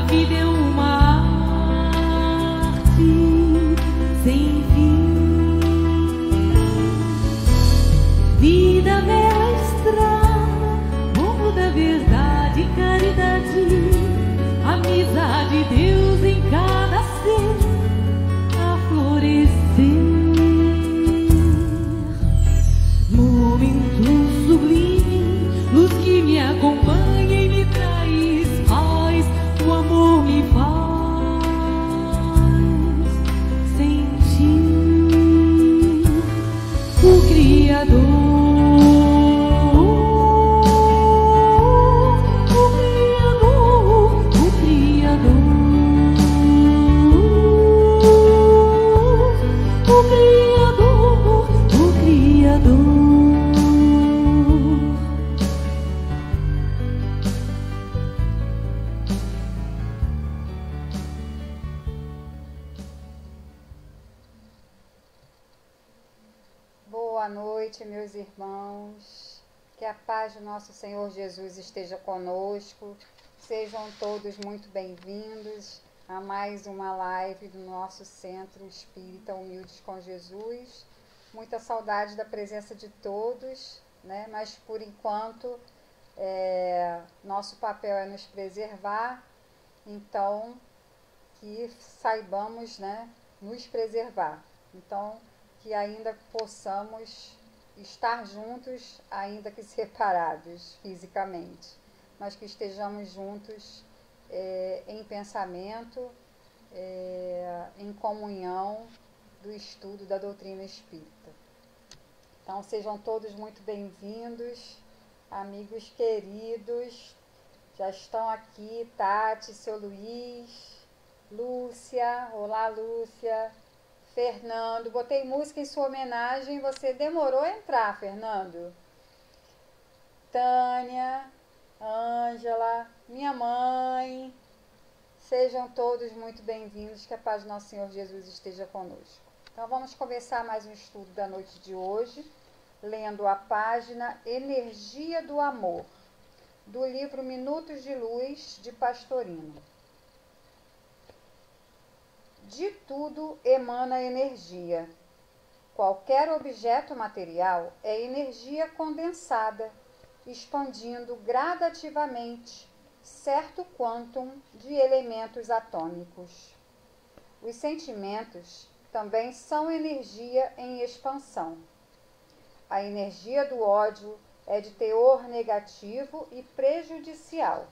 vida é uma arte sem fim. Vida, bela estrada, rumo da verdade e caridade. Amizade, Deus em cada ser a florescer. Momento sublime, luz que me acompanha e me traz paz. O amor me faz sentir o Criador. Boa noite, meus irmãos. Que a paz do nosso Senhor Jesus esteja conosco. Sejam todos muito bem-vindos a mais uma live do nosso Centro Espírita Humildes com Jesus. Muita saudade da presença de todos, né? Mas por enquanto nosso papel é nos preservar, então que saibamos, né, nos preservar. Então, que ainda possamos estar juntos, ainda que separados fisicamente, mas que estejamos juntos em pensamento, em comunhão do estudo da doutrina espírita. Então sejam todos muito bem-vindos, amigos queridos. Já estão aqui Tati, seu Luiz, Lúcia, olá Lúcia, Fernando, botei música em sua homenagem, você demorou a entrar, Fernando. Tânia, Ângela, minha mãe, sejam todos muito bem-vindos, que a paz do nosso Senhor Jesus esteja conosco. Então vamos começar mais um estudo da noite de hoje, lendo a página Energia do Amor, do livro Minutos de Luz, de Pastorino. De tudo emana energia. Qualquer objeto material é energia condensada, expandindo gradativamente certo quantum de elementos atômicos. Os sentimentos também são energia em expansão. A energia do ódio é de teor negativo e prejudicial,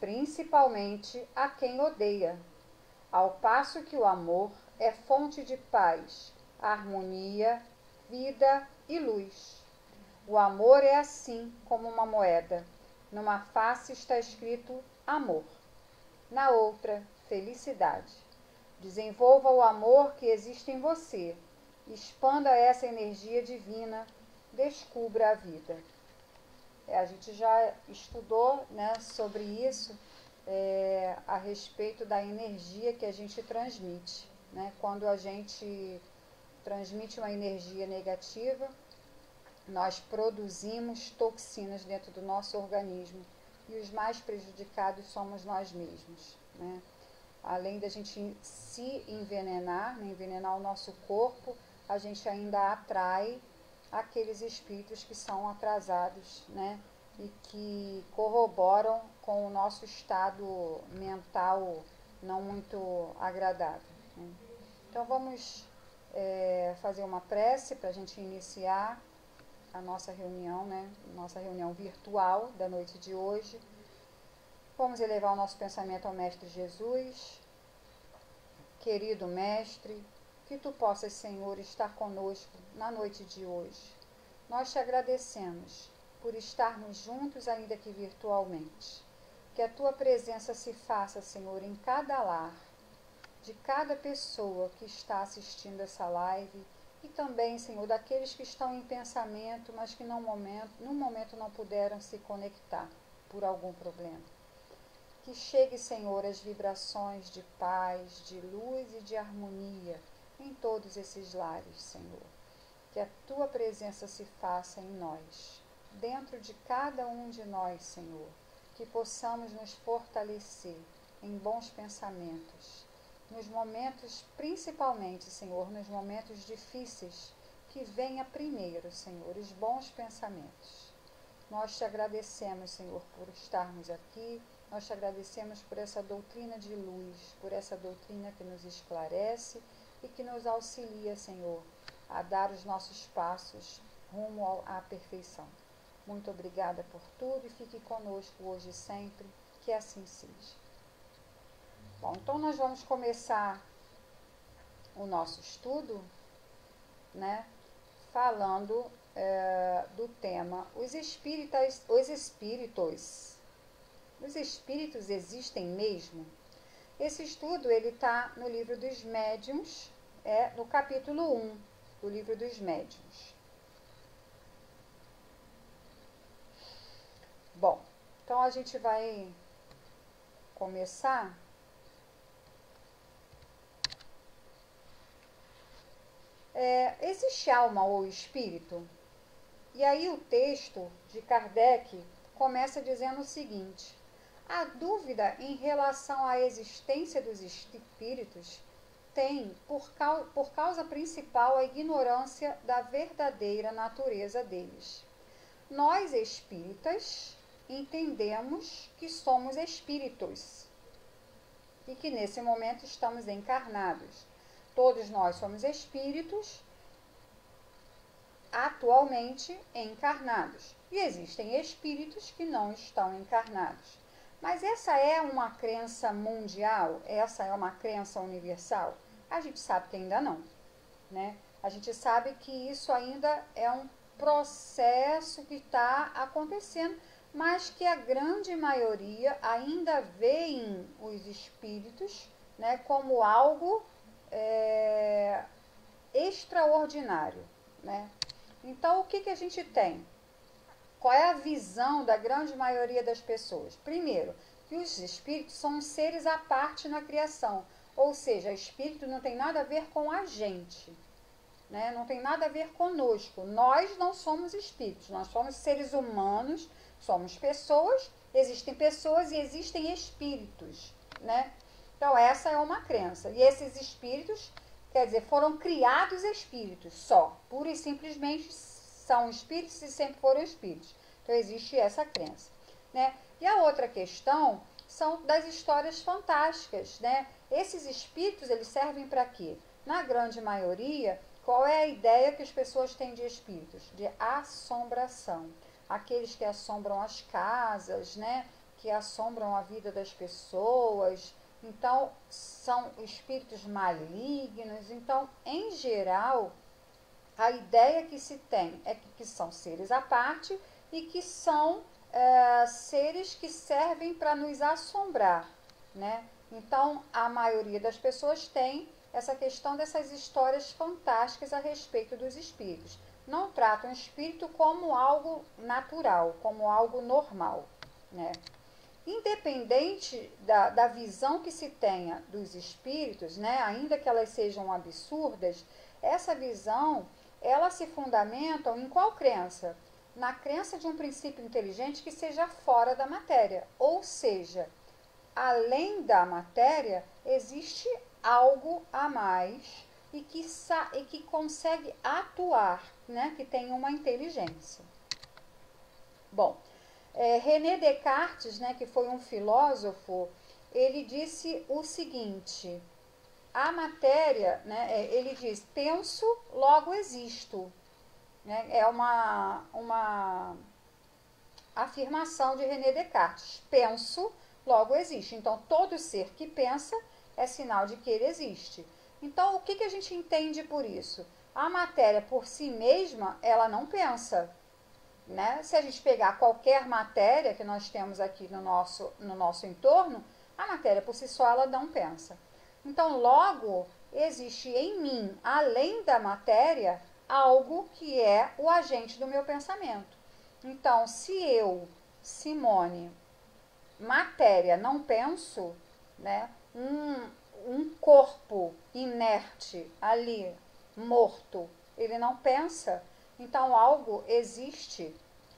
principalmente a quem odeia, ao passo que o amor é fonte de paz, harmonia, vida e luz. O amor é assim como uma moeda. Numa face está escrito amor, na outra, felicidade. Desenvolva o amor que existe em você, expanda essa energia divina, descubra a vida. A gente já estudou, né, sobre isso, a respeito da energia que a gente transmite, né? Quando a gente transmite uma energia negativa, nós produzimos toxinas dentro do nosso organismo e os mais prejudicados somos nós mesmos, né? Além da gente se envenenar, né, envenenar o nosso corpo, a gente ainda atrai aqueles espíritos que são atrasados, né, e que corroboram com o nosso estado mental não muito agradável, né? Então vamos fazer uma prece para a gente iniciar a nossa reunião, né, nossa reunião virtual da noite de hoje. Vamos elevar o nosso pensamento ao Mestre Jesus. Querido Mestre, que Tu possas, Senhor, estar conosco na noite de hoje. Nós Te agradecemos por estarmos juntos, ainda que virtualmente. Que a Tua presença se faça, Senhor, em cada lar, de cada pessoa que está assistindo essa live, e também, Senhor, daqueles que estão em pensamento, mas que no momento não puderam se conectar por algum problema. Que chegue, Senhor, as vibrações de paz, de luz e de harmonia em todos esses lares, Senhor. Que a Tua presença se faça em nós, dentro de cada um de nós, Senhor. Que possamos nos fortalecer, em bons pensamentos. Nos momentos, principalmente, Senhor, nos momentos difíceis, que venha primeiro, Senhor, os bons pensamentos. Nós te agradecemos, Senhor, por estarmos aqui. Nós te agradecemos por essa doutrina de luz, por essa doutrina que nos esclarece e que nos auxilia, Senhor, a dar os nossos passos rumo à perfeição. Muito obrigada por tudo e fique conosco hoje e sempre, que assim seja. Bom, então nós vamos começar o nosso estudo, né, falando do tema os espíritos existem mesmo? Esse estudo ele está no livro dos médiuns, no capítulo 1 do livro dos médiuns. Bom, então a gente vai começar existe alma ou espírito? E aí o texto de Kardec começa dizendo o seguinte: a dúvida em relação à existência dos espíritos tem por causa principal a ignorância da verdadeira natureza deles. Nós espíritas entendemos que somos espíritos e que nesse momento estamos encarnados. Todos nós somos espíritos atualmente encarnados. E existem espíritos que não estão encarnados. Mas essa é uma crença mundial? Essa é uma crença universal? A gente sabe que ainda não, né? A gente sabe que isso ainda é um processo que está acontecendo, mas que a grande maioria ainda veem os espíritos, né, como algo extraordinário, né? Então, o que a gente tem? Qual é a visão da grande maioria das pessoas? Primeiro, que os espíritos são seres à parte na criação, ou seja, espírito não tem nada a ver com a gente, né? Não tem nada a ver conosco. Nós não somos espíritos, nós somos seres humanos, somos pessoas e existem espíritos, né? Então, essa é uma crença. E esses espíritos, quer dizer, foram criados espíritos só. Pura e simplesmente são espíritos e sempre foram espíritos. Então, existe essa crença, né? E a outra questão são das histórias fantásticas, né? Esses espíritos, eles servem para quê? Na grande maioria, qual é a ideia que as pessoas têm de espíritos? De assombração. Aqueles que assombram as casas, né? Que assombram a vida das pessoas. Então, são espíritos malignos. Então, em geral, a ideia que se tem é que são seres à parte e que são seres que servem para nos assombrar, né? Então, a maioria das pessoas tem essa questão dessas histórias fantásticas a respeito dos espíritos. Não tratam o espírito como algo natural, como algo normal, né? Independente da visão que se tenha dos espíritos, né, ainda que elas sejam absurdas, essa visão, ela se fundamenta em qual crença? Na crença de um princípio inteligente que seja fora da matéria. Ou seja, além da matéria, existe algo a mais e que consegue atuar, né, que tem uma inteligência. Bom, René Descartes, né, que foi um filósofo, ele disse o seguinte: a matéria, né, ele diz, penso, logo existo. Né, é uma afirmação de René Descartes. Penso, logo existe. Então, todo ser que pensa é sinal de que ele existe. Então, o que a gente entende por isso? A matéria por si mesma, ela não pensa. Né? Se a gente pegar qualquer matéria que nós temos aqui no nosso entorno, a matéria por si só ela não pensa. Então, logo, existe em mim, além da matéria, algo que é o agente do meu pensamento. Então, se eu, Simone, matéria, não penso, né? Um corpo inerte ali, morto, ele não pensa. Então, algo existe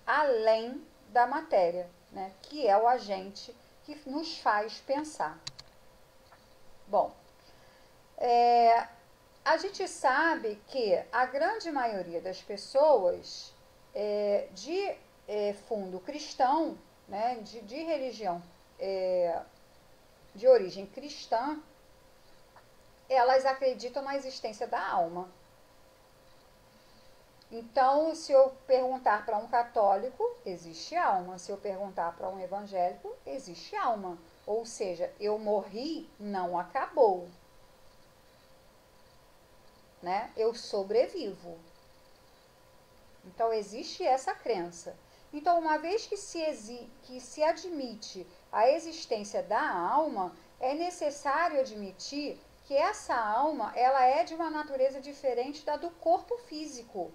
além da matéria, né, que é o agente que nos faz pensar. Bom, a gente sabe que a grande maioria das pessoas de fundo cristão, né, de religião de origem cristã, elas acreditam na existência da alma. Então, se eu perguntar para um católico, existe alma. Se eu perguntar para um evangélico, existe alma. Ou seja, eu morri, não acabou. Né? Eu sobrevivo. Então, existe essa crença. Então, uma vez que se admite a existência da alma, é necessário admitir que essa alma ela é de uma natureza diferente da do corpo físico.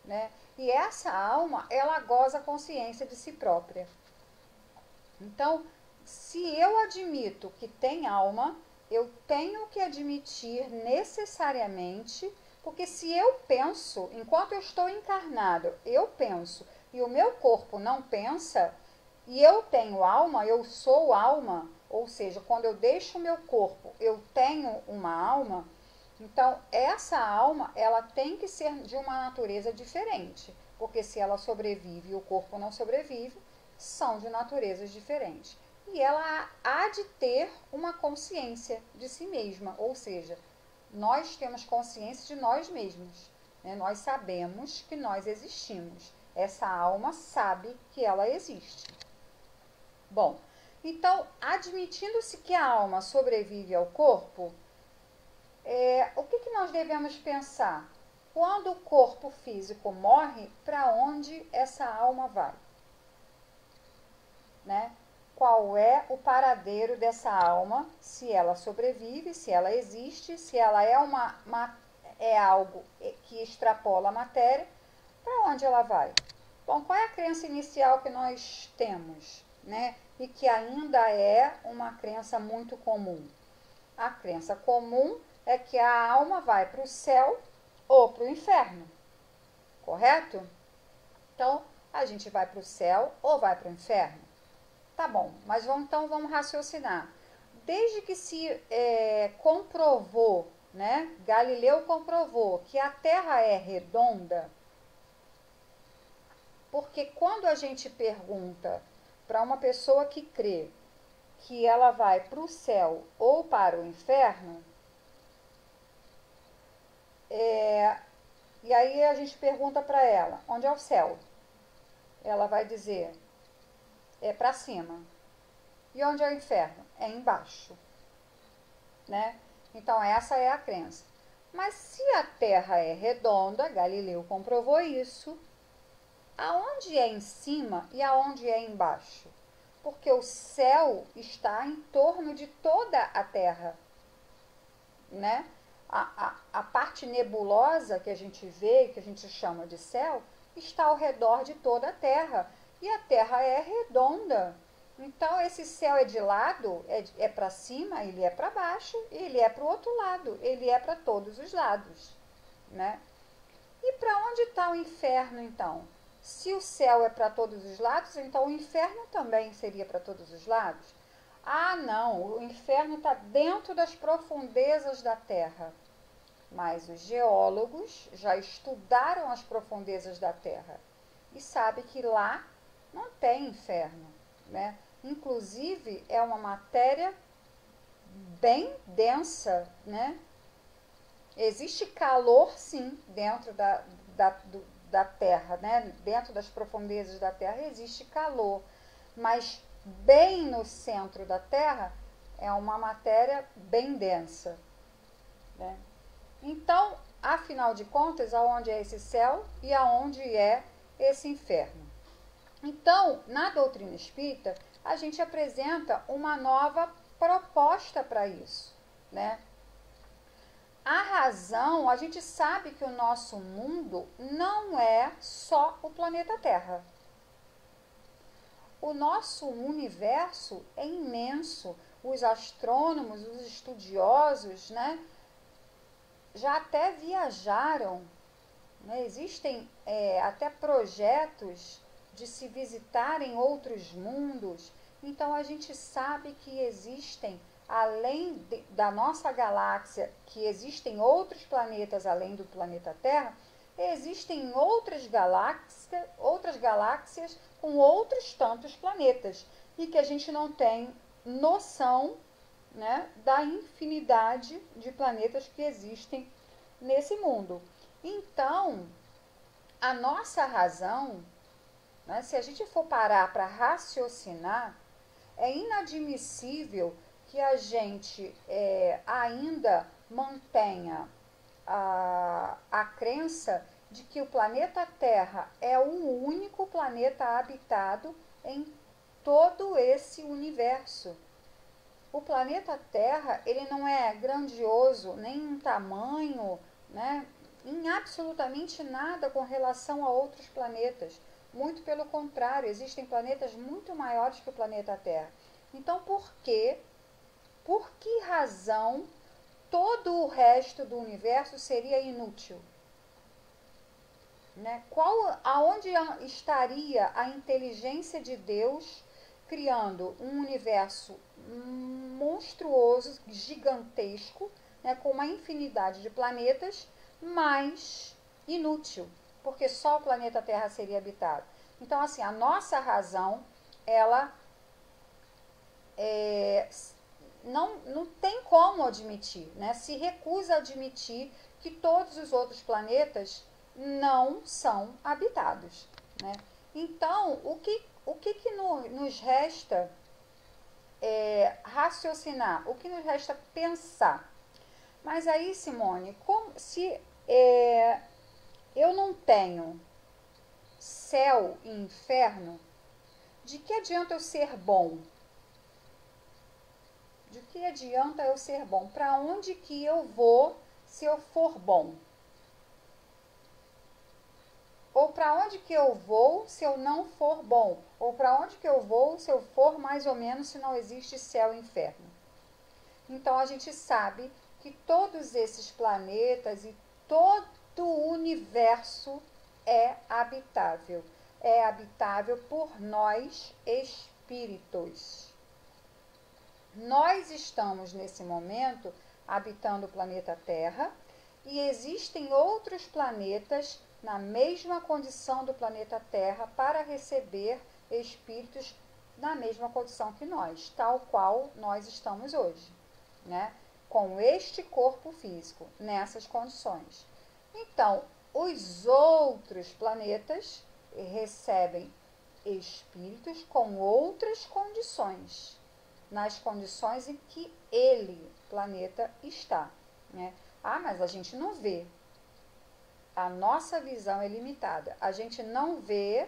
Né? E essa alma, ela goza consciência de si própria. Então, se eu admito que tem alma, eu tenho que admitir necessariamente, porque se eu penso, enquanto eu estou encarnado, eu penso, e o meu corpo não pensa, e eu tenho alma, eu sou alma, ou seja, quando eu deixo o meu corpo, eu tenho uma alma. Então, essa alma, ela tem que ser de uma natureza diferente, porque se ela sobrevive e o corpo não sobrevive, são de naturezas diferentes. E ela há de ter uma consciência de si mesma, ou seja, nós temos consciência de nós mesmos, né? Nós sabemos que nós existimos. Essa alma sabe que ela existe. Bom, então, admitindo-se que a alma sobrevive ao corpo, o que nós devemos pensar? Quando o corpo físico morre, para onde essa alma vai? Né? Qual é o paradeiro dessa alma? Se ela sobrevive, se ela existe, se ela é algo que extrapola a matéria, para onde ela vai? Bom, qual é a crença inicial que nós temos, né? E que ainda é uma crença muito comum? A crença comum é que a alma vai para o céu ou para o inferno, correto? Então, a gente vai para o céu ou vai para o inferno? Tá bom, mas então vamos raciocinar. Desde que se comprovou, né? Galileu comprovou que a Terra é redonda, porque quando a gente pergunta para uma pessoa que crê que ela vai para o céu ou para o inferno, e aí a gente pergunta para ela, onde é o céu? Ela vai dizer, é para cima. E onde é o inferno? É embaixo. Né? Então, essa é a crença. Mas se a Terra é redonda, Galileu comprovou isso, aonde é em cima e aonde é embaixo? Porque o céu está em torno de toda a Terra. Né? A parte nebulosa que a gente vê, que a gente chama de céu, está ao redor de toda a Terra. E a Terra é redonda. Então, esse céu é de lado, é para cima, ele é para baixo, ele é para o outro lado, ele é para todos os lados. Né? E para onde está o inferno, então? Se o céu é para todos os lados, então o inferno também seria para todos os lados? Ah, não, o inferno está dentro das profundezas da Terra. Mas os geólogos já estudaram as profundezas da Terra e sabem que lá não tem inferno, né? Inclusive, é uma matéria bem densa, né? Existe calor, sim, dentro da Terra, né? Dentro das profundezas da Terra existe calor, mas bem no centro da Terra é uma matéria bem densa, né? Então, afinal de contas, aonde é esse céu e aonde é esse inferno? Então, na doutrina espírita, a gente apresenta uma nova proposta para isso, né? A razão, a gente sabe que o nosso mundo não é só o planeta Terra. O nosso universo é imenso. Os astrônomos, os estudiosos, né, já até viajaram, né? Existem até projetos de se visitarem outros mundos. Então a gente sabe que existem, além da nossa galáxia, que existem outros planetas além do planeta Terra, existem outras galáxias com outros tantos planetas, e que a gente não tem noção, né, da infinidade de planetas que existem nesse mundo. Então, a nossa razão, né, se a gente for parar para raciocinar, é inadmissível que a gente ainda mantenha a crença de que o planeta Terra é o único planeta habitado em todo esse universo. O planeta Terra, ele não é grandioso nem em tamanho, né, em absolutamente nada com relação a outros planetas. Muito pelo contrário, existem planetas muito maiores que o planeta Terra. Então, por que razão todo o resto do universo seria inútil? Né? Aonde estaria a inteligência de Deus criando um universo monstruoso, gigantesco, né, com uma infinidade de planetas, mas inútil, porque só o planeta Terra seria habitado. Então, assim, a nossa razão, ela não tem como admitir, né? Se recusa a admitir que todos os outros planetas não são habitados, né? Então, o que nos resta raciocinar? O que nos resta pensar? Mas aí, Simone, se eu não tenho céu e inferno, de que adianta eu ser bom? De que adianta eu ser bom? Para onde que eu vou se eu for bom? Ou para onde que eu vou se eu não for bom? Ou para onde que eu vou se eu for mais ou menos, se não existe céu e inferno? Então a gente sabe que todos esses planetas e todo o universo é habitável. É habitável por nós, espíritos. Nós estamos, nesse momento, habitando o planeta Terra, e existem outros planetas na mesma condição do planeta Terra para receber espíritos na mesma condição que nós, tal qual nós estamos hoje, né? Com este corpo físico, nessas condições. Então, os outros planetas recebem espíritos com outras condições, nas condições em que ele, planeta, está, né? Ah, mas a gente não vê. A nossa visão é limitada. A gente não vê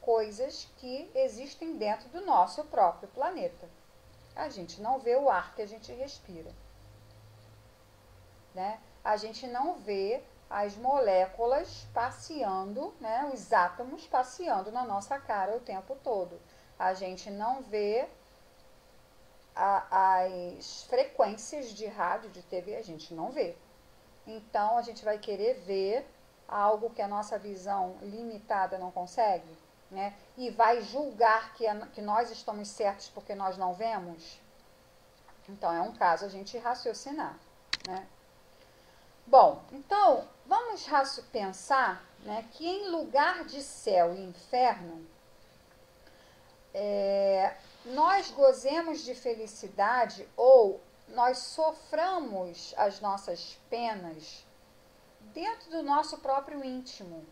coisas que existem dentro do nosso próprio planeta. A gente não vê o ar que a gente respira, né? A gente não vê as moléculas passeando, né? Os átomos passeando na nossa cara o tempo todo. A gente não vê as frequências de rádio, de TV, a gente não vê. Então, a gente vai querer ver algo que a nossa visão limitada não consegue, né? E vai julgar que nós estamos certos porque nós não vemos. Então, é um caso a gente raciocinar, né? Bom, então, vamos pensar, né, que em lugar de céu e inferno, nós gozemos de felicidade ou nós soframos as nossas penas dentro do nosso próprio íntimo,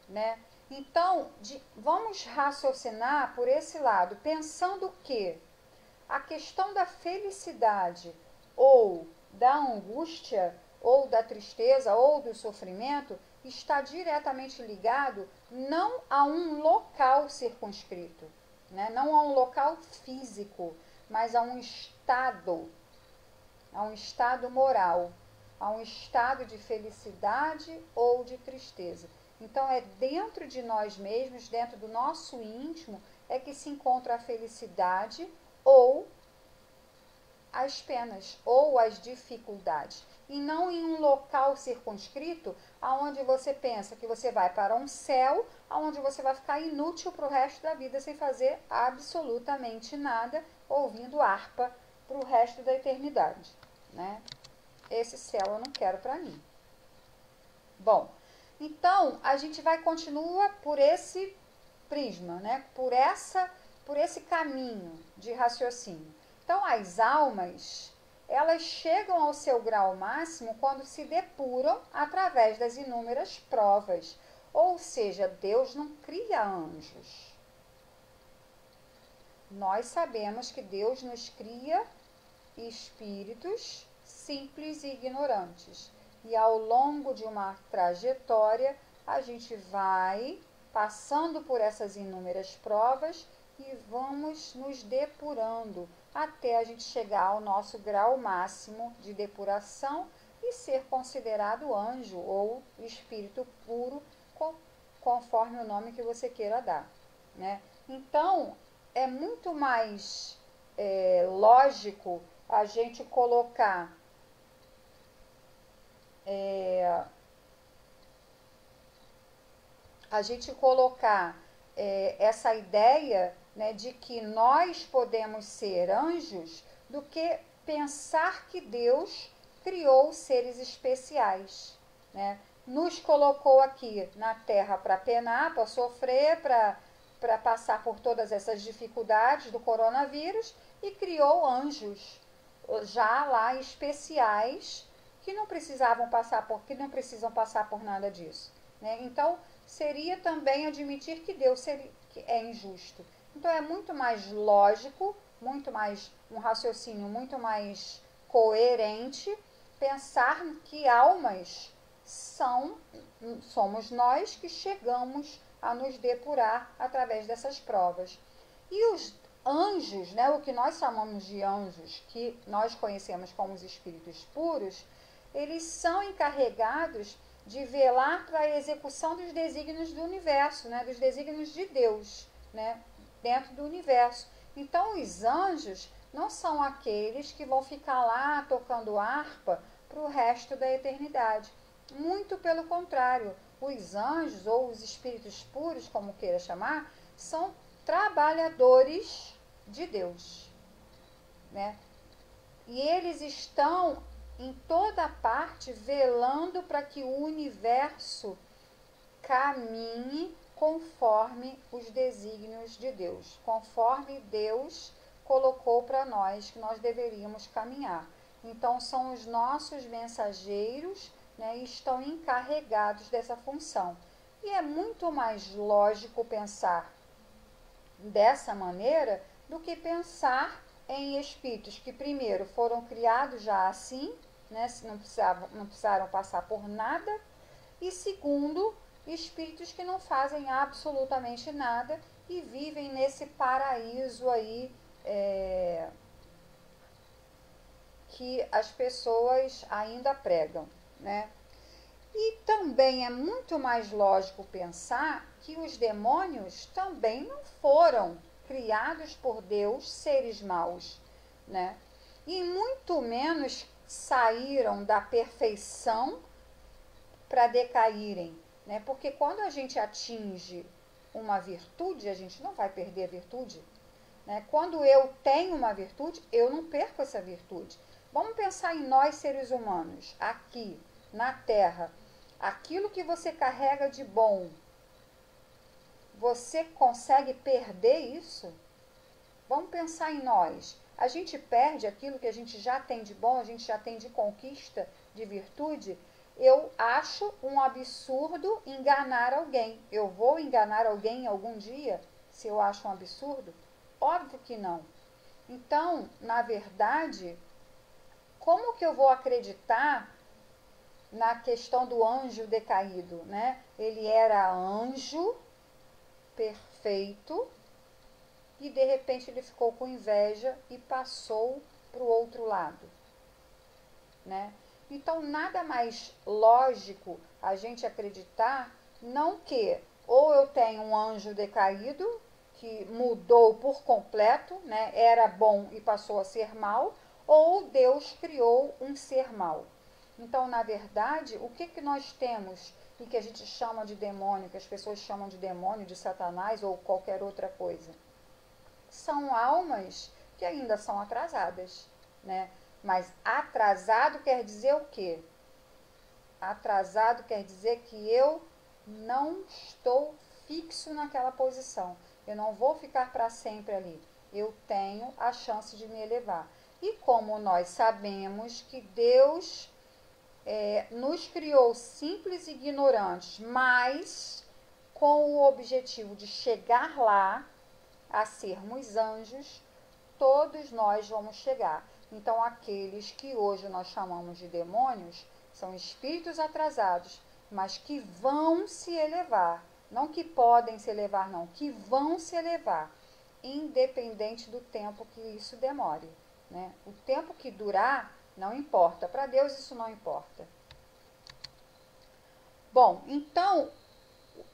né? Então, vamos raciocinar por esse lado, pensando que a questão da felicidade ou da angústia ou da tristeza ou do sofrimento está diretamente ligado não a um local circunscrito, né? Não a um local físico, mas a um estado moral, a um estado de felicidade ou de tristeza. Então, é dentro de nós mesmos, dentro do nosso íntimo, é que se encontra a felicidade ou as penas ou as dificuldades, e não em um local circunscrito, aonde você pensa que você vai para um céu, aonde você vai ficar inútil para o resto da vida sem fazer absolutamente nada, ouvindo harpa para o resto da eternidade, né? Esse céu eu não quero para mim. Bom, então a gente vai continuar por esse prisma, né? Por esse caminho de raciocínio. Então as almas, elas chegam ao seu grau máximo quando se depuram através das inúmeras provas. Ou seja, Deus não cria anjos. Nós sabemos que Deus nos cria espíritos simples e ignorantes. E ao longo de uma trajetória, a gente vai passando por essas inúmeras provas e vamos nos depurando até a gente chegar ao nosso grau máximo de depuração e ser considerado anjo ou espírito puro, conforme o nome que você queira dar, né? Então, é muito mais lógico a gente colocar essa ideia, né, de que nós podemos ser anjos, do que pensar que Deus criou seres especiais, né? Nos colocou aqui na Terra para penar, para sofrer, para passar por todas essas dificuldades do coronavírus, e criou anjos já lá especiais que não precisam passar por nada disso, né? Então seria também admitir que Deus é injusto. Então é muito mais lógico, muito mais um raciocínio muito mais coerente pensar que almas somos nós que chegamos a nos depurar através dessas provas. E os anjos, né, o que nós chamamos de anjos, que nós conhecemos como os espíritos puros, eles são encarregados de velar para a execução dos desígnios do universo, né, dos desígnios de Deus, né, dentro do universo. Então, os anjos não são aqueles que vão ficar lá tocando harpa para o resto da eternidade. Muito pelo contrário, os anjos, ou os espíritos puros, como queira chamar, são trabalhadores de Deus, né? E eles estão em toda parte velando para que o universo caminhe conforme os desígnios de Deus, conforme Deus colocou para nós que nós deveríamos caminhar. Então são os nossos mensageiros, né, e estão encarregados dessa função. E é muito mais lógico pensar dessa maneira do que pensar em espíritos que primeiro foram criados já assim, né, não precisaram passar por nada, e segundo, espíritos que não fazem absolutamente nada e vivem nesse paraíso aí que as pessoas ainda pregam, né? E também é muito mais lógico pensar que os demônios também não foram criados por Deus seres maus, né? E muito menos saíram da perfeição para decaírem, né? Porque quando a gente atinge uma virtude, a gente não vai perder a virtude, né? Quando eu tenho uma virtude, eu não perco essa virtude. Vamos pensar em nós, seres humanos, aqui na Terra. Aquilo que você carrega de bom, você consegue perder isso? Vamos pensar em nós. A gente perde aquilo que a gente já tem de bom, a gente já tem de conquista, de virtude. Eu acho um absurdo enganar alguém. Eu vou enganar alguém algum dia se eu acho um absurdo? Óbvio que não. Então, na verdade, como que eu vou acreditar na questão do anjo decaído, né? Ele era anjo perfeito e de repente ele ficou com inveja e passou para o outro lado, né? Então nada mais lógico a gente acreditar, não que ou eu tenho um anjo decaído que mudou por completo, né? Era bom e passou a ser mal, ou Deus criou um ser mau. Então, na verdade, o que nós temos e que a gente chama de demônio, que as pessoas chamam de demônio, de Satanás ou qualquer outra coisa? São almas que ainda são atrasadas, né? Mas atrasado quer dizer o quê? Atrasado quer dizer que eu não estou fixo naquela posição. Eu não vou ficar para sempre ali. Eu tenho a chance de me elevar. E como nós sabemos que Deus nos criou simples e ignorantes, mas com o objetivo de chegar lá, a sermos anjos, todos nós vamos chegar. Então, aqueles que hoje nós chamamos de demônios são espíritos atrasados, mas que vão se elevar. Não que podem se elevar, não, que vão se elevar, independente do tempo que isso demore, né? O tempo que durar não importa. Para Deus isso não importa. Bom, então,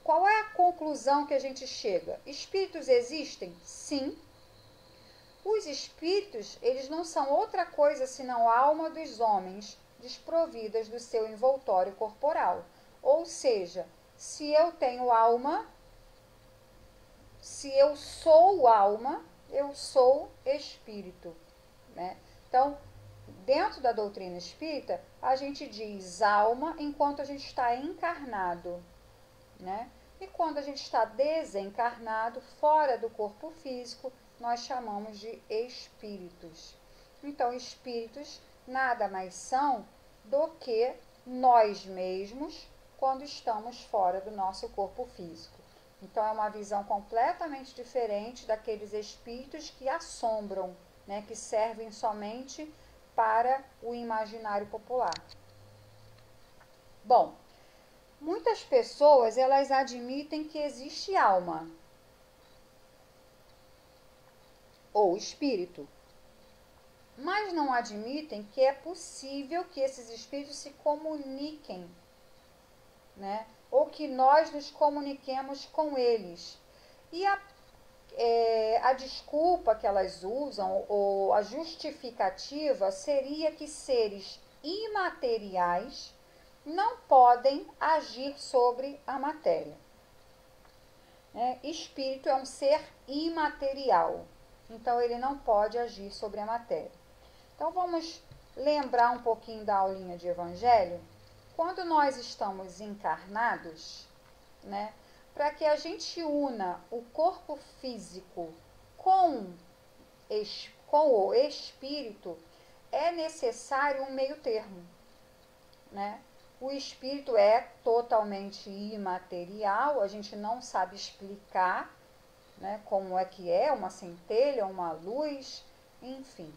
qual é a conclusão que a gente chega? Espíritos existem? Sim. Os espíritos, eles não são outra coisa senão a alma dos homens desprovidas do seu envoltório corporal. Ou seja, se eu tenho alma, se eu sou alma, eu sou espírito, né? Então, dentro da doutrina espírita, a gente diz alma enquanto a gente está encarnado, né? E quando a gente está desencarnado, fora do corpo físico, nós chamamos de espíritos. Então, espíritos nada mais são do que nós mesmos quando estamos fora do nosso corpo físico. Então, é uma visão completamente diferente daqueles espíritos que assombram, né, que servem somente para o imaginário popular. Bom, muitas pessoas, elas admitem que existe alma ou espírito, mas não admitem que é possível que esses espíritos se comuniquem, né? Ou que nós nos comuniquemos com eles. E a desculpa que elas usam, ou a justificativa, seria que seres imateriais não podem agir sobre a matéria. Espírito é um ser imaterial, então ele não pode agir sobre a matéria. Então vamos lembrar um pouquinho da aulinha de Evangelho. Quando nós estamos encarnados, né, para que a gente una o corpo físico com o espírito, é necessário um meio termo, né? O espírito é totalmente imaterial, a gente não sabe explicar, né, como é que é uma centelha, uma luz, enfim.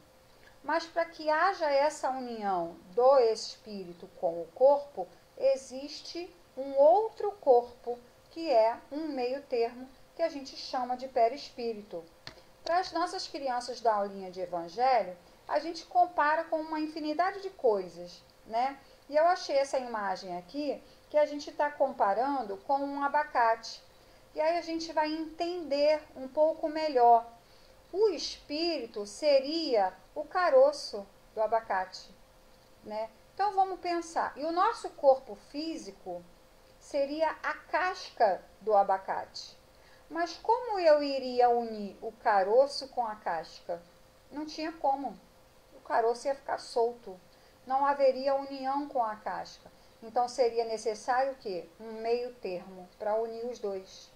Mas para que haja essa união do espírito com o corpo, existe um outro corpo, que é um meio termo, que a gente chama de perispírito. Para as nossas crianças da aulinha de Evangelho, a gente compara com uma infinidade de coisas, né? E eu achei essa imagem aqui, que a gente está comparando com um abacate. E aí a gente vai entender um pouco melhor. O espírito seria o caroço do abacate, né? Então vamos pensar. E o nosso corpo físico seria a casca do abacate. Mas como eu iria unir o caroço com a casca? Não tinha como. O caroço ia ficar solto. Não haveria união com a casca. Então seria necessário o quê? Um meio termo para unir os dois.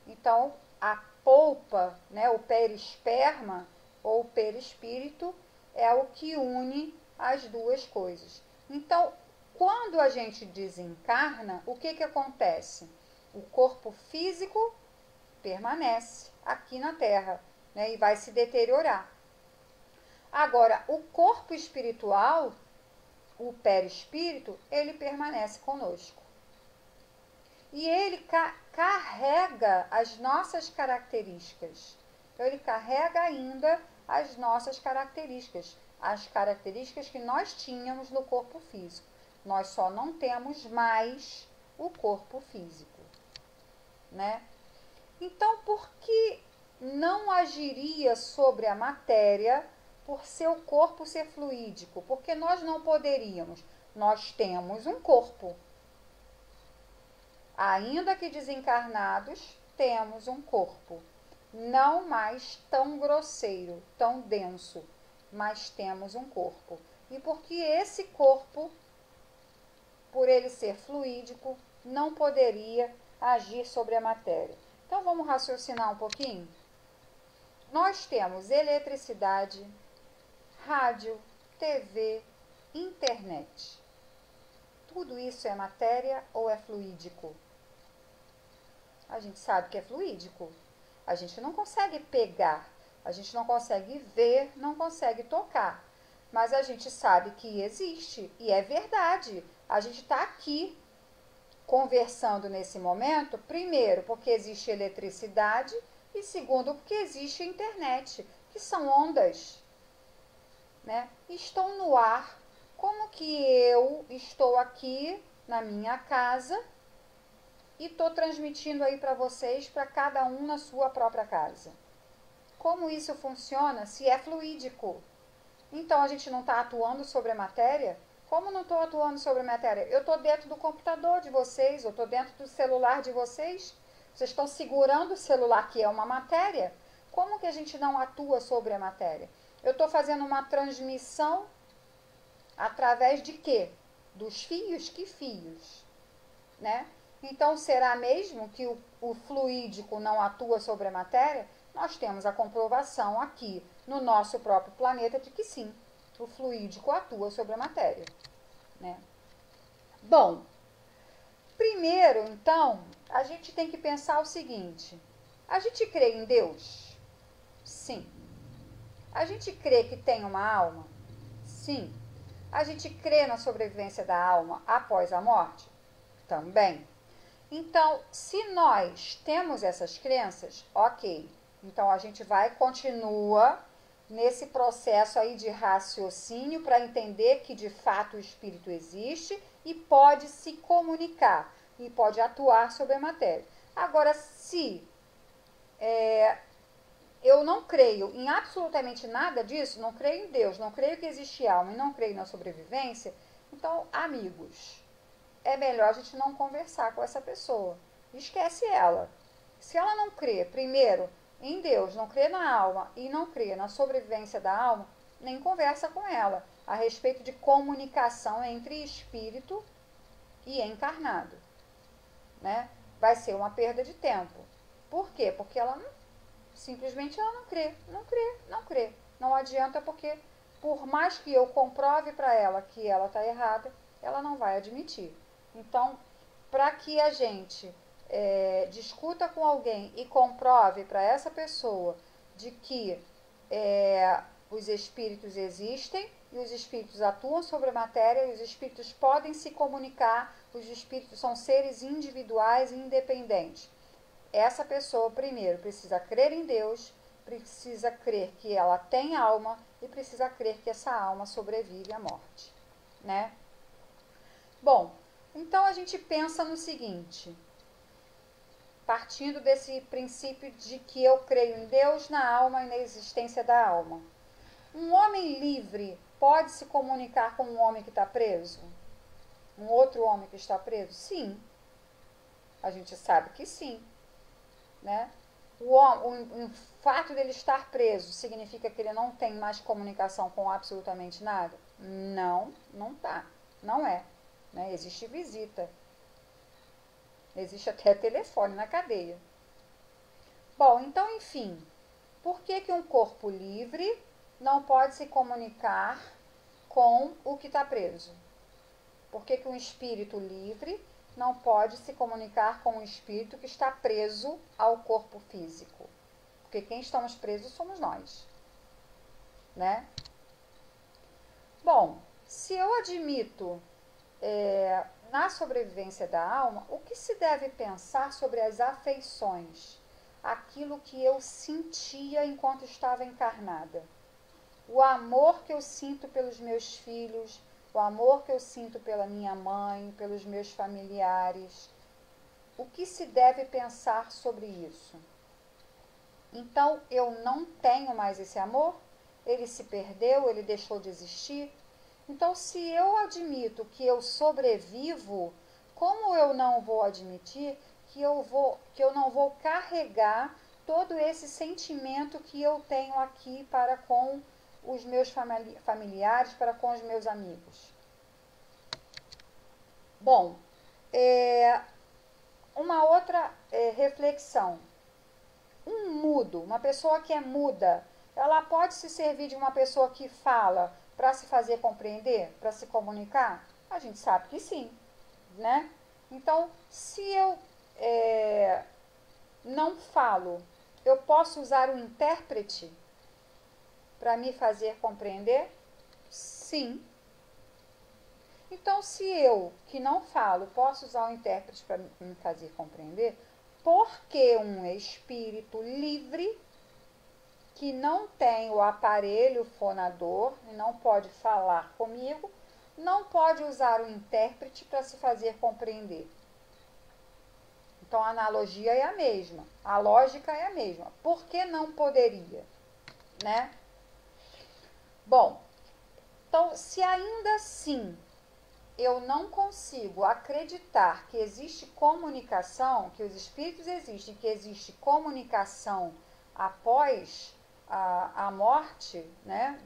Então, a polpa, né, o perisperma ou perispírito é o que une as duas coisas. Então, quando a gente desencarna, o que acontece? O corpo físico permanece aqui na Terra, né, e vai se deteriorar. Agora, o corpo espiritual, o perispírito, ele permanece conosco. E ele carrega as nossas características. Então, ele carrega ainda as nossas características, as características que nós tínhamos no corpo físico. Nós só não temos mais o corpo físico, né? Então, por que não agiria sobre a matéria por seu corpo ser fluídico, porque nós não poderíamos. Nós temos um corpo. Ainda que desencarnados, temos um corpo. Não mais tão grosseiro, tão denso, mas temos um corpo. E porque esse corpo, por ele ser fluídico, não poderia agir sobre a matéria. Então vamos raciocinar um pouquinho? Nós temos eletricidade, rádio, TV, internet. Tudo isso é matéria ou é fluídico? A gente sabe que é fluídico. A gente não consegue pegar, a gente não consegue ver, não consegue tocar. Mas a gente sabe que existe e é verdade. A gente está aqui conversando nesse momento, primeiro, porque existe eletricidade e segundo, porque existe a internet, que são ondas, né? Estão no ar. Como que eu estou aqui na minha casa e estou transmitindo aí para vocês, para cada um na sua própria casa? Como isso funciona se é fluídico? Então, a gente não está atuando sobre a matéria? Como não estou atuando sobre a matéria? Eu estou dentro do computador de vocês, eu estou dentro do celular de vocês. Vocês estão segurando o celular, que é uma matéria. Como que a gente não atua sobre a matéria? Eu estou fazendo uma transmissão através de quê? Dos fios? Que fios? Né? Então, será mesmo que o fluídico não atua sobre a matéria? Nós temos a comprovação aqui no nosso próprio planeta de que sim, o fluídico atua sobre a matéria, né? Bom, primeiro, então, a gente tem que pensar o seguinte: a gente crê em Deus? Sim. A gente crê que tem uma alma? Sim. A gente crê na sobrevivência da alma após a morte? Também. Então, se nós temos essas crenças, ok. Então, a gente continua nesse processo aí de raciocínio para entender que, de fato, o espírito existe e pode se comunicar e pode atuar sobre a matéria. Agora, se eu não creio em absolutamente nada disso, não creio em Deus, não creio que existe alma e não creio na sobrevivência, então, amigos, é melhor a gente não conversar com essa pessoa. Esquece ela. Se ela não crê, primeiro, em Deus, não crê na alma e não crê na sobrevivência da alma, nem conversa com ela a respeito de comunicação entre espírito e encarnado, né? Vai ser uma perda de tempo. Por quê? Porque ela simplesmente ela não crê, não crê, não crê. Não adianta, porque por mais que eu comprove para ela que ela está errada, ela não vai admitir. Então, para que a gente discuta com alguém e comprove para essa pessoa de que os espíritos existem e os espíritos atuam sobre a matéria e os espíritos podem se comunicar, os espíritos são seres individuais e independentes. Essa pessoa, primeiro, precisa crer em Deus, precisa crer que ela tem alma e precisa crer que essa alma sobrevive à morte, né? Bom, então a gente pensa no seguinte: partindo desse princípio de que eu creio em Deus, na alma e na existência da alma. Um homem livre pode se comunicar com um homem que está preso? Um outro homem que está preso? Sim. A gente sabe que sim, né? O fato dele estar preso significa que ele não tem mais comunicação com absolutamente nada? Não, não tá. Não é. Né? Existe visita. Existe até telefone na cadeia. Bom, então, enfim, por que um corpo livre não pode se comunicar com o que está preso? Por que um espírito livre não pode se comunicar com um espírito que está preso ao corpo físico? Porque quem estamos presos somos nós, né? Bom, se eu admito na sobrevivência da alma, o que se deve pensar sobre as afeições? Aquilo que eu sentia enquanto estava encarnada. O amor que eu sinto pelos meus filhos, o amor que eu sinto pela minha mãe, pelos meus familiares. O que se deve pensar sobre isso? Então, eu não tenho mais esse amor? Ele se perdeu? Ele deixou de existir? Então, se eu admito que eu sobrevivo, como eu não vou admitir que eu não vou carregar todo esse sentimento que eu tenho aqui para com os meus familiares, para com os meus amigos? Bom, uma outra reflexão. Um mudo, uma pessoa que é muda, ela pode se servir de uma pessoa que fala para se fazer compreender, para se comunicar? A gente sabe que sim, né? Então, se eu não falo, eu posso usar um intérprete para me fazer compreender? Sim. Então, se eu, que não falo, posso usar um intérprete para me fazer compreender, por que um espírito livre, que não tem o aparelho fonador e não pode falar comigo, não pode usar o intérprete para se fazer compreender? Então, a analogia é a mesma, a lógica é a mesma. Por que não poderia, né? Bom, então, se ainda assim eu não consigo acreditar que existe comunicação, que os espíritos existem, que existe comunicação após a morte, né,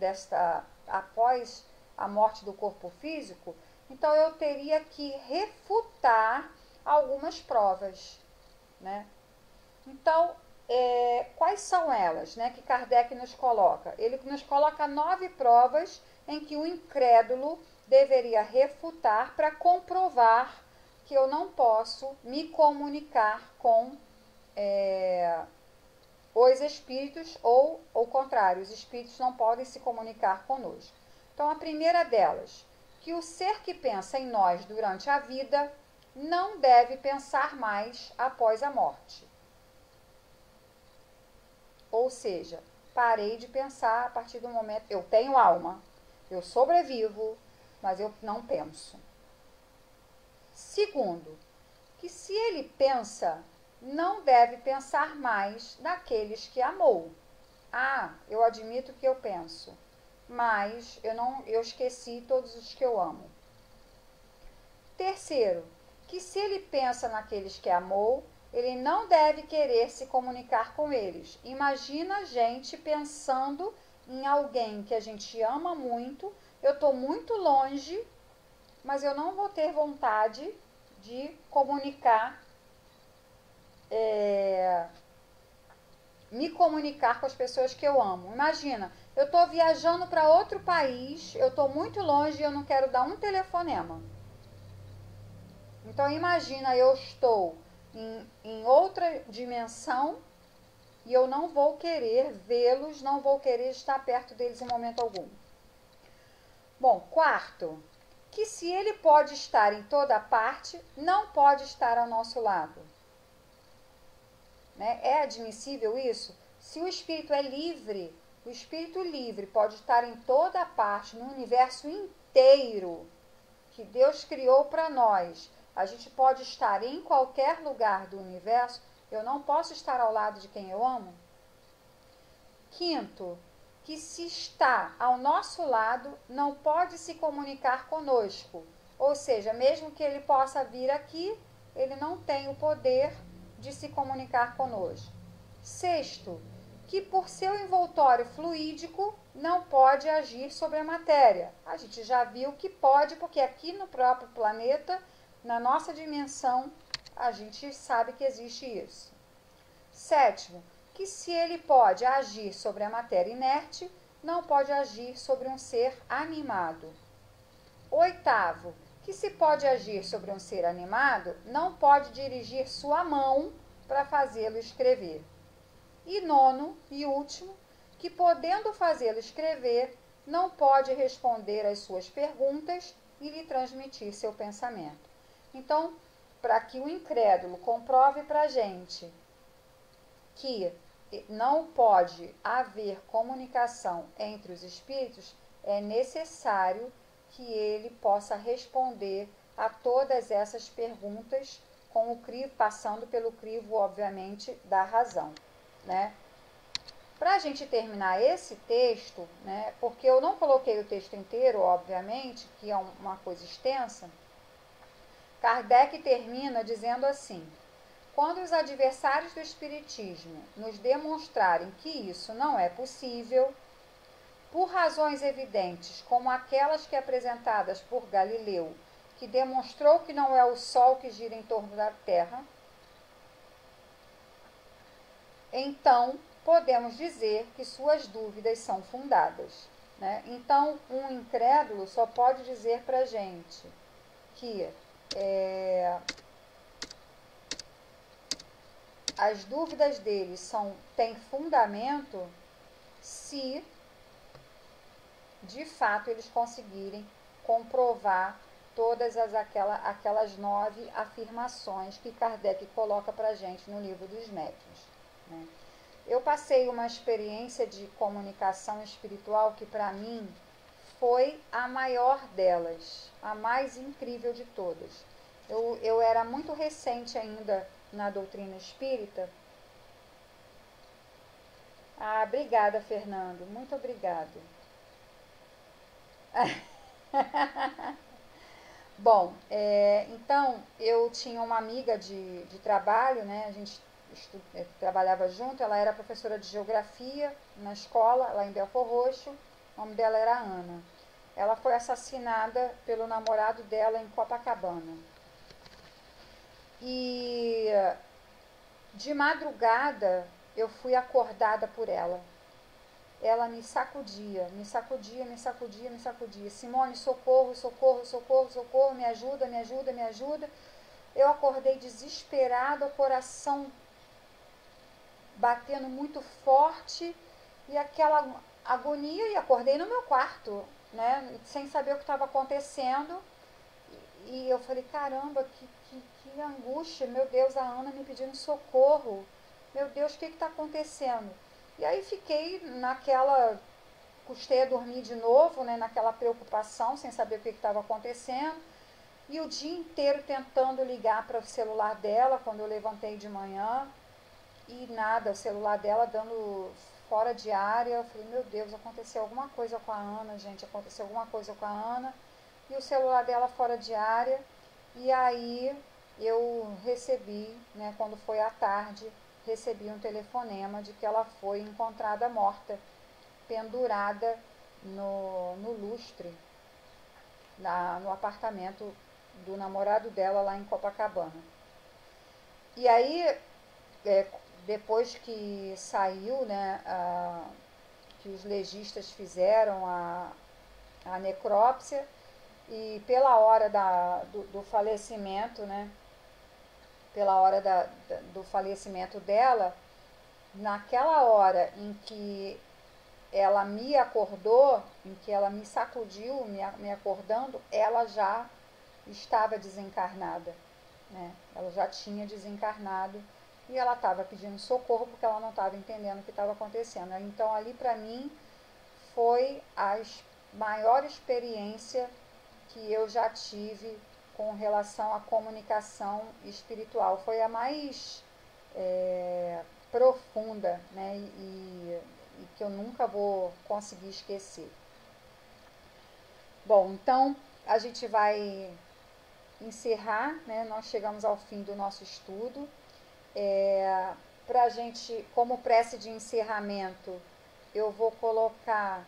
após a morte do corpo físico, então eu teria que refutar algumas provas, né? Então, quais são elas, né, que Kardec nos coloca? Ele nos coloca 9 provas em que o incrédulo deveria refutar para comprovar que eu não posso me comunicar com os espíritos, ou ao contrário, os espíritos não podem se comunicar conosco. Então, a primeira delas, que o ser que pensa em nós durante a vida não deve pensar mais após a morte. Ou seja, parei de pensar a partir do momento... Eu tenho alma, eu sobrevivo, mas eu não penso. Segundo, que se ele pensa, não deve pensar mais naqueles que amou. Ah, eu admito que eu penso, mas eu esqueci todos os que eu amo. Terceiro, que se ele pensa naqueles que amou, ele não deve querer se comunicar com eles. Imagina a gente pensando em alguém que a gente ama muito, eu estou muito longe, mas eu não vou ter vontade de comunicar, me comunicar com as pessoas que eu amo. Imagina, eu estou viajando para outro país, eu estou muito longe e eu não quero dar um telefonema. Então, imagina, eu estou em outra dimensão e eu não vou querer vê-los, não vou querer estar perto deles em momento algum. Bom, quarto, que se ele pode estar em toda parte, não pode estar ao nosso lado. Né? É admissível isso? Se o espírito é livre, o espírito livre pode estar em toda parte, no universo inteiro que Deus criou para nós. A gente pode estar em qualquer lugar do universo, eu não posso estar ao lado de quem eu amo? Quinto, que se está ao nosso lado, não pode se comunicar conosco. Ou seja, mesmo que ele possa vir aqui, ele não tem o poder de se comunicar conosco. Sexto, que por seu envoltório fluídico não pode agir sobre a matéria. A gente já viu que pode, porque aqui no próprio planeta, na nossa dimensão, a gente sabe que existe isso. Sétimo, que se ele pode agir sobre a matéria inerte, não pode agir sobre um ser animado. Oitavo, que se pode agir sobre um ser animado, não pode dirigir sua mão para fazê-lo escrever. E nono e último, que podendo fazê-lo escrever, não pode responder às suas perguntas e lhe transmitir seu pensamento. Então, para que o incrédulo comprove para a gente que não pode haver comunicação entre os espíritos, é necessário que ele possa responder a todas essas perguntas com o crivo, passando pelo crivo, obviamente, da razão, né? Para a gente terminar esse texto, né, porque eu não coloquei o texto inteiro, obviamente, que é uma coisa extensa, Kardec termina dizendo assim: quando os adversários do Espiritismo nos demonstrarem que isso não é possível, por razões evidentes, como aquelas que apresentadas por Galileu, que demonstrou que não é o Sol que gira em torno da Terra, então podemos dizer que suas dúvidas são fundadas, né? Então, um incrédulo só pode dizer para a gente que as dúvidas dele têm fundamento se, de fato, eles conseguirem comprovar todas aquelas 9 afirmações que Kardec coloca para a gente no Livro dos Médiuns, né? Eu passei uma experiência de comunicação espiritual que, para mim, foi a maior delas, a mais incrível de todas. Eu era muito recente ainda na doutrina espírita. Ah, obrigada, Fernando, muito obrigada. Bom, então, eu tinha uma amiga de trabalho, né? A gente trabalhava junto, ela era professora de geografia na escola, lá em Belford Roxo, o nome dela era Ana. Ela foi assassinada pelo namorado dela em Copacabana. E de madrugada eu fui acordada por ela. Ela me sacudia, me sacudia, me sacudia, me sacudia. Simone, socorro, socorro, socorro, socorro, me ajuda, me ajuda, me ajuda. Eu acordei desesperada, o coração batendo muito forte e aquela agonia, e acordei no meu quarto, né, sem saber o que estava acontecendo. E eu falei, caramba, que angústia, meu Deus, a Ana me pedindo socorro, meu Deus, o que está acontecendo? E aí fiquei naquela, custei a dormir de novo, né, naquela preocupação, sem saber o que estava acontecendo, e o dia inteiro tentando ligar para o celular dela, quando eu levantei de manhã, e nada, o celular dela dando fora de área. Eu falei, meu Deus, aconteceu alguma coisa com a Ana, gente, aconteceu alguma coisa com a Ana, e o celular dela fora de área. E aí eu recebi, né, quando foi à tarde, recebi um telefonema de que ela foi encontrada morta, pendurada no lustre, no apartamento do namorado dela lá em Copacabana. E aí, depois que saiu, né, que os legistas fizeram a necrópsia, e pela hora do falecimento, né, pela hora do falecimento dela, naquela hora em que ela me acordou, em que ela me sacudiu, me acordando, ela já estava desencarnada, né? Ela já tinha desencarnado e ela estava pedindo socorro porque ela não estava entendendo o que estava acontecendo. Então, ali para mim foi a maior experiência que eu já tive com relação à comunicação espiritual. Foi a mais profunda, né? E que eu nunca vou conseguir esquecer. Bom, então a gente vai encerrar, né? Nós chegamos ao fim do nosso estudo. Para a gente, como prece de encerramento, eu vou colocar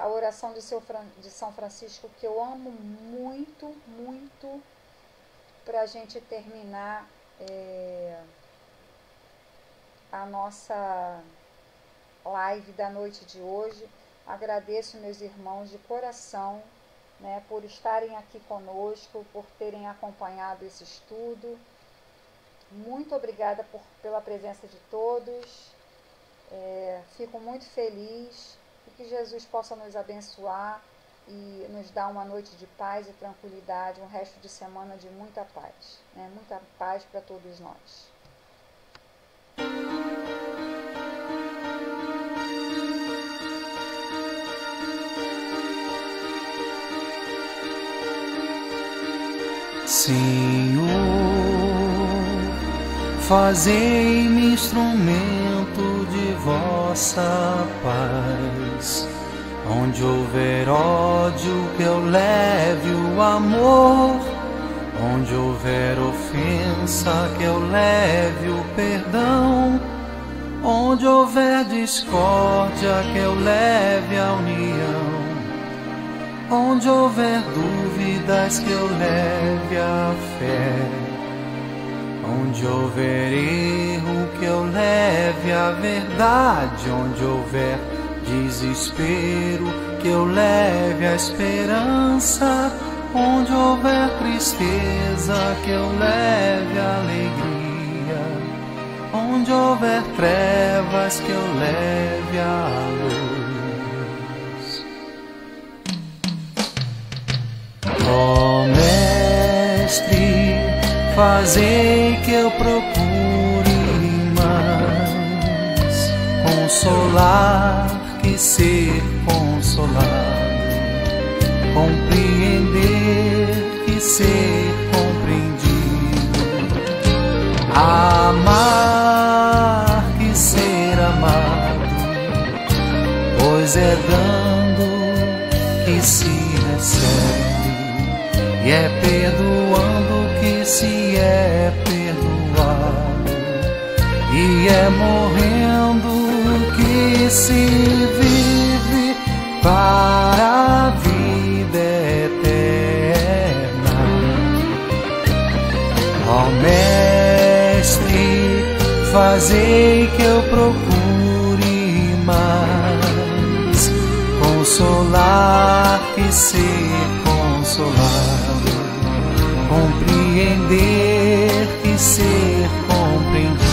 a oração de São Francisco, que eu amo muito, muito, para a gente terminar a nossa live da noite de hoje. Agradeço meus irmãos de coração, né, por estarem aqui conosco, por terem acompanhado esse estudo. Muito obrigada pela presença de todos. Fico muito feliz e que Jesus possa nos abençoar e nos dar uma noite de paz e tranquilidade, um resto de semana de muita paz, né? Muita paz para todos nós. Senhor, Fazei-me instrumento de vossa paz. Onde houver ódio, que eu leve o amor. Onde houver ofensa, que eu leve o perdão. Onde houver discórdia, que eu leve a união. Onde houver dúvidas, que eu leve a fé. Onde houver erro, que eu leve a verdade. Onde houver desespero, que eu leve a esperança. Onde houver tristeza, que eu leve a alegria. Onde houver trevas, que eu leve a luz. Ó Mestre, fazei que eu procure mais consolar que ser consolado, compreender que ser compreendido, amar que ser amado, pois é dando que se recebe, e é perdoando que se é perdoado, e é morrendo que se vive para a vida eterna. Ó Mestre, fazei que eu procure mais consolar que ser consolado, compreender que ser compreendido,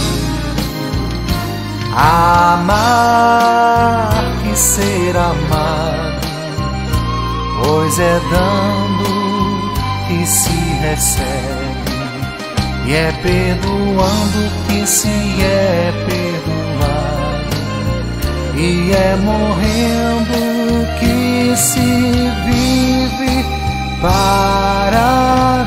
amar que ser amado, pois é dando que se recebe, e é perdoando que se é perdoado, e é morrendo que se vive para